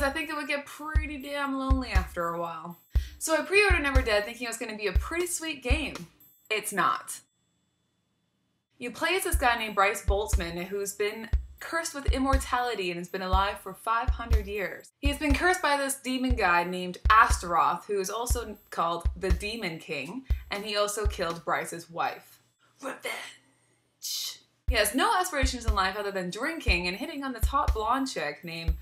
I think it would get pretty damn lonely after a while. So I pre-ordered Never Dead thinking it was going to be a pretty sweet game. It's not. You play as this guy named Bryce Boltzmann who's been cursed with immortality and has been alive for 500 years. He has been cursed by this demon guy named Astaroth, who is also called the Demon King, and he also killed Bryce's wife. Revenge! He has no aspirations in life other than drinking and hitting on this hot blonde chick named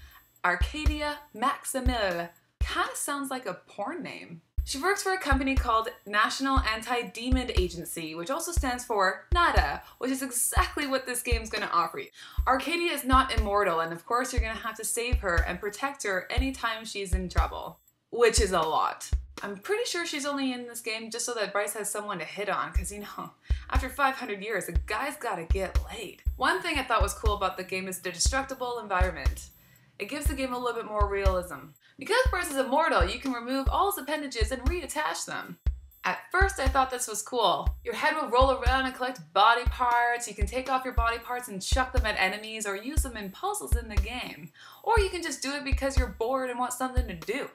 Arcadia Maximil. Kinda sounds like a porn name. She works for a company called National Anti-Demon Agency, which also stands for NADA, which is exactly what this game's gonna offer you. Arcadia is not immortal, and of course you're gonna have to save her and protect her anytime she's in trouble, which is a lot. I'm pretty sure she's only in this game just so that Bryce has someone to hit on, because you know, after 500 years, the guy's gotta get laid. One thing I thought was cool about the game is the destructible environment. It gives the game a little bit more realism. Because Bryce is immortal, you can remove all his appendages and reattach them. At first I thought this was cool. Your head will roll around and collect body parts. You can take off your body parts and chuck them at enemies or use them in puzzles in the game. Or you can just do it because you're bored and want something to do.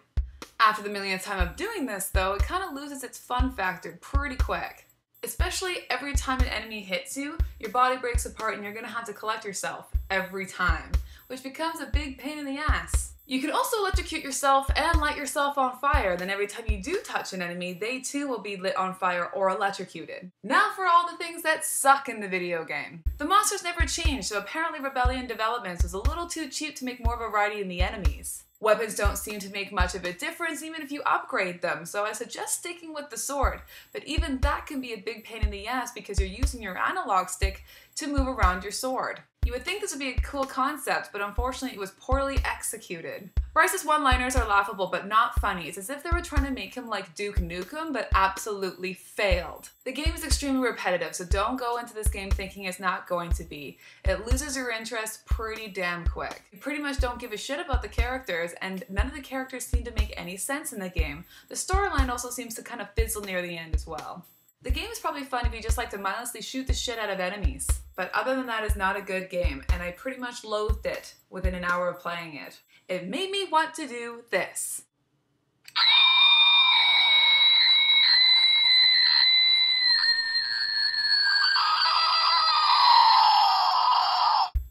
After the millionth time of doing this though, it kind of loses its fun factor pretty quick. Especially every time an enemy hits you, your body breaks apart and you're gonna have to collect yourself every time, which becomes a big pain in the ass. You can also electrocute yourself and light yourself on fire, then every time you do touch an enemy, they too will be lit on fire or electrocuted. Now for all the things that suck in the video game. The monsters never changed, so apparently Rebellion Developments was a little too cheap to make more variety in the enemies. Weapons don't seem to make much of a difference even if you upgrade them, so I suggest sticking with the sword, but even that can be a big pain in the ass because you're using your analog stick to move around your sword. You would think this would be a cool concept, but unfortunately it was poorly executed. Bryce's one-liners are laughable but not funny. It's as if they were trying to make him like Duke Nukem, but absolutely failed. The game is extremely repetitive, so don't go into this game thinking it's not going to be. It loses your interest pretty damn quick. You pretty much don't give a shit about the characters, and none of the characters seem to make any sense in the game. The storyline also seems to kind of fizzle near the end as well. The game is probably fun if you just like to mindlessly shoot the shit out of enemies, but other than that, it's not a good game, and I pretty much loathed it within an hour of playing it. It made me want to do this.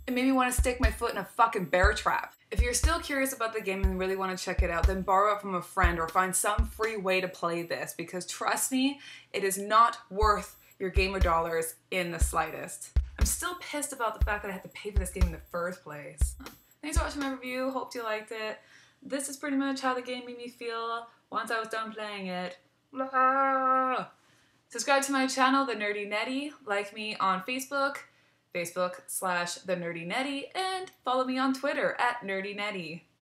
It made me want to stick my foot in a fucking bear trap. If you're still curious about the game and really want to check it out, then borrow it from a friend or find some free way to play this, because trust me, it is not worth your gamer dollars in the slightest. I'm still pissed about the fact that I had to pay for this game in the first place. Thanks for watching my review, hope you liked it. This is pretty much how the game made me feel once I was done playing it. Blah. Subscribe to my channel, TheNerdyNetty, like me on Facebook, Facebook/TheNerdyNetty, and follow me on Twitter @NerdyNetty.